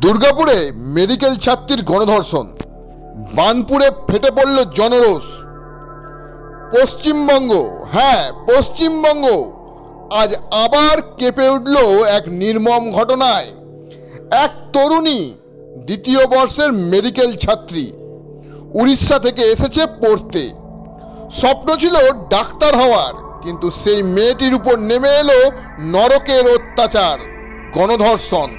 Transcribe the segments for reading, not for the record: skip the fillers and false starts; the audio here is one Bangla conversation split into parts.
দুর্গাপুরে মেডিকেল ছাত্রীর গণধর্ষণ, বার্নপুরে ফেটে পড়ল জনরোষ। পশ্চিমবঙ্গ, পশ্চিমবঙ্গ আজ আবার কেঁপে উঠল এক নির্মম ঘটনায়। এক তরুণী, দ্বিতীয় বর্ষের মেডিকেল ছাত্রী, উড়িষ্যা থেকে এসেছে পড়তে। স্বপ্ন ছিল ডাক্তার হওয়ার, কিন্তু সেই মেয়েটির উপর নেমে এলো নরকের অত্যাচার, গণধর্ষণ।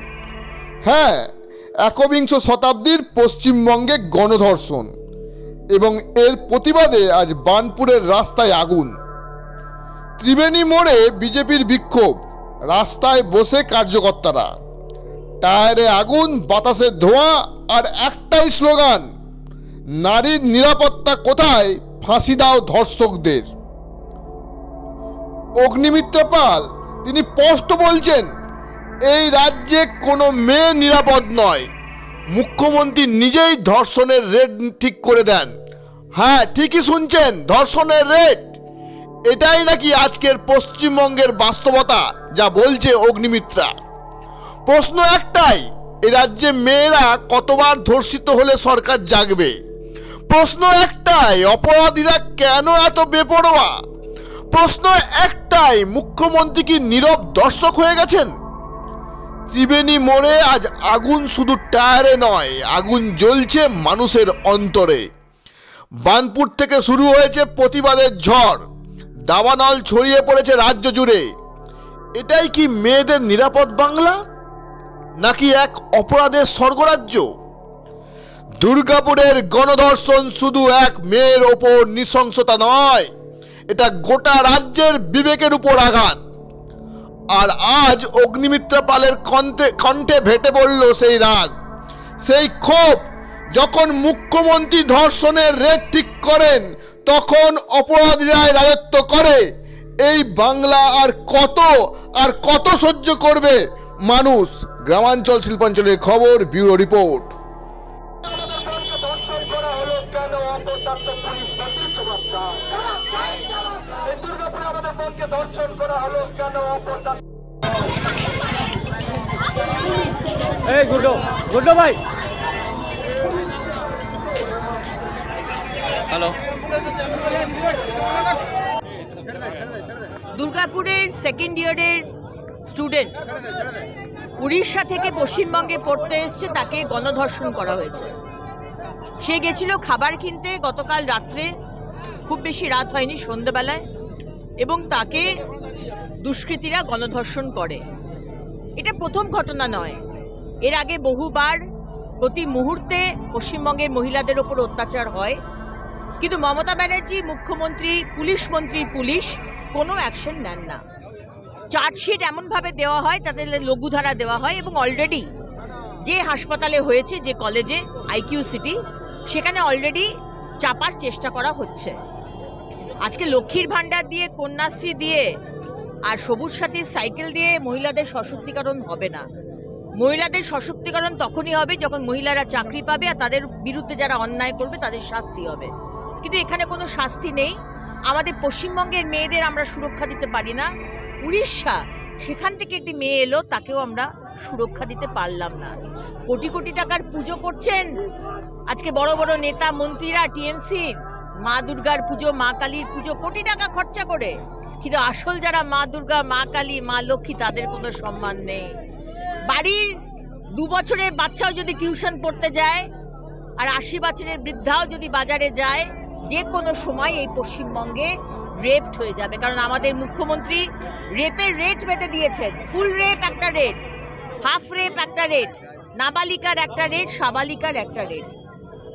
একবিংশ শতাব্দীর পশ্চিমবঙ্গে গণধর্ষণ, এবং এর প্রতিবাদে আজ বার্নপুরের রাস্তায় আগুন। ত্রিবেণী মোড়ে বিজেপির বিক্ষোভ, রাস্তায় বসে কার্যকর্তারা। টায়ারে আগুন, বাতাসে ধোঁয়া, আর একটাই স্লোগান, নারীর নিরাপত্তা কোথায়, ফাঁসি দাও ধর্ষকদের। অগ্নিমিত্রা পাল তিনি স্পষ্ট বলছেন, এই রাজ্যে কোনো মেয়ে নিরাপদ নয়। মুখ্যমন্ত্রী নিজেই ধর্ষণের রেট ঠিক করে দেন। ঠিকই শুনছেন, ধর্ষণের রেট। এটাই নাকি আজকের পশ্চিমবঙ্গের বাস্তবতা, যা বলছে অগ্নিমিত্রা। প্রশ্ন একটাই, এ রাজ্যে মেয়েরা কতবার ধর্ষিত হলে সরকার জাগবে? প্রশ্ন একটাই, অপরাধীরা কেন এত বেপরোয়া? প্রশ্ন একটাই, মুখ্যমন্ত্রী কি নীরব দর্শক হয়ে গেছেন? ত্রিবেণী মোড়ে আজ আগুন শুধু টায়ারে নয়, আগুন জ্বলছে মানুষের অন্তরে। বার্নপুর থেকে শুরু হয়েছে প্রতিবাদের ঝড়, দাবানল ছড়িয়ে পড়েছে রাজ্য জুড়ে। এটাই কি মেয়েদের নিরাপদ বাংলা, নাকি এক অপরাধের স্বর্গরাজ্য? দুর্গাপুরের গণধর্ষণ শুধু এক মেয়ের ওপর নৃশংসতা নয়, এটা গোটা রাজ্যের বিবেকের উপর আঘাত। আর আজ অগ্নিমিত্রা পালের কণ্ঠে ভেটে পড়ল সেই রাগ, সেই ক্ষোভ। যখন মুখ্যমন্ত্রী ধর্ষণের রেট ঠিক করেন, তখন অপরাধীরা রাজত্ব করে। এই বাংলা আর কত সহ্য করবে মানুষ? গ্রামাঞ্চল শিল্পাঞ্চলের খবর, ব্যুরো রিপোর্ট। গুড্ডো ভাই, হ্যালো। দুর্গাপুরের সেকেন্ড ইয়ারের স্টুডেন্ট উড়িষ্যা থেকে পশ্চিমবঙ্গে পড়তে এসছে, তাকে গণধর্ষণ করা হয়েছে। সে গেছিল খাবার কিনতে গতকাল রাত্রে, খুব বেশি রাত হয়নি, সন্ধ্যাবেলায়, এবং তাকে দুষ্কৃতীরা গণধর্ষণ করে। এটা প্রথম ঘটনা নয়, এর আগে বহুবার প্রতি মুহূর্তে পশ্চিমবঙ্গের মহিলাদের ওপর অত্যাচার হয়, কিন্তু মমতা ব্যানার্জি মুখ্যমন্ত্রী, পুলিশ মন্ত্রী, পুলিশ কোনো অ্যাকশন নেন না। চার্জশিট এমনভাবে দেওয়া হয়, তাদের লঘুধারা দেওয়া হয়, এবং অলরেডি যে হাসপাতালে হয়েছে, যে কলেজে আইকিউ সিটি, সেখানে অলরেডি চাপার চেষ্টা করা হচ্ছে। আজকে লক্ষ্মীর ভাণ্ডার দিয়ে, কন্যাশ্রী দিয়ে আর সবুজ সাথীর সাইকেল দিয়ে মহিলাদের সশক্তিকরণ হবে না। মহিলাদের সশক্তিকরণ তখনই হবে যখন মহিলারা চাকরি পাবে, আর তাদের বিরুদ্ধে যারা অন্যায় করবে তাদের শাস্তি হবে। কিন্তু এখানে কোনো শাস্তি নেই। আমাদের পশ্চিমবঙ্গের মেয়েদের আমরা সুরক্ষা দিতে পারি না। উড়িষ্যা, সেখান থেকে একটি মেয়ে এলো, তাকেও আমরা সুরক্ষা দিতে পারলাম না। কোটি কোটি টাকার পুজো করছেন আজকে বড় বড় নেতা মন্ত্রীরা, টিএমসির, মা দুর্গার পুজো, মা কালীর পুজো, কোটি টাকা খরচা করে, কিন্তু আসল যারা মা দুর্গা, মা কালী, মা লক্ষ্মী, তাদের কোনো সম্মান নেই। বাড়ির 2 বছরের বাচ্চাও যদি টিউশন পড়তে যায়, আর 80 বছরের বৃদ্ধাও যদি বাজারে যায়, যে কোনো সময় এই পশ্চিমবঙ্গে রেপড হয়ে যাবে। কারণ আমাদের মুখ্যমন্ত্রী রেপের রেট বেঁধে দিয়েছেন। ফুল রেপ একটা রেট, হাফ রেপ একটা রেট, নাবালিকার একটা রেট, সাবালিকার একটা রেট।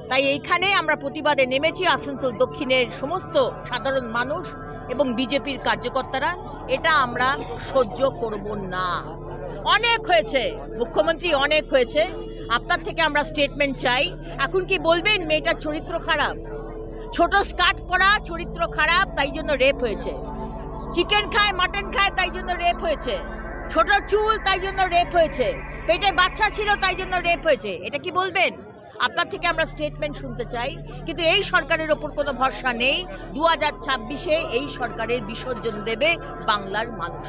তাই এইখানে আমরা প্রতিবাদে নেমেছি, আসানসোল দক্ষিণের সমস্ত সাধারণ মানুষ এবং বিজেপির কার্যকর্তারা। এটা আমরা সহ্য করব না। অনেক হয়েছে মুখ্যমন্ত্রী, অনেক হয়েছে। আপনার থেকে আমরা স্টেটমেন্ট চাই। এখন কি বলবেন মেয়েটার চরিত্র খারাপ? ছোট স্কার্ট পরা, চরিত্র খারাপ, তাই জন্য রেপ হয়েছে। চিকেন খায়, মাটন খায়, তাই জন্য রেপ হয়েছে। ছোট চুল, তাই জন্য রেপ হয়েছে। পেটে বাচ্চা ছিল, তাই জন্য রেপ হয়েছে। এটা কি বলবেন? আপনার থেকে আমরা স্টেটমেন্ট শুনতে চাই। কিন্তু এই সরকারের ওপর কোনো ভরসা নেই। 2026-এ এই সরকারের বিসর্জন দেবে বাংলার মানুষ।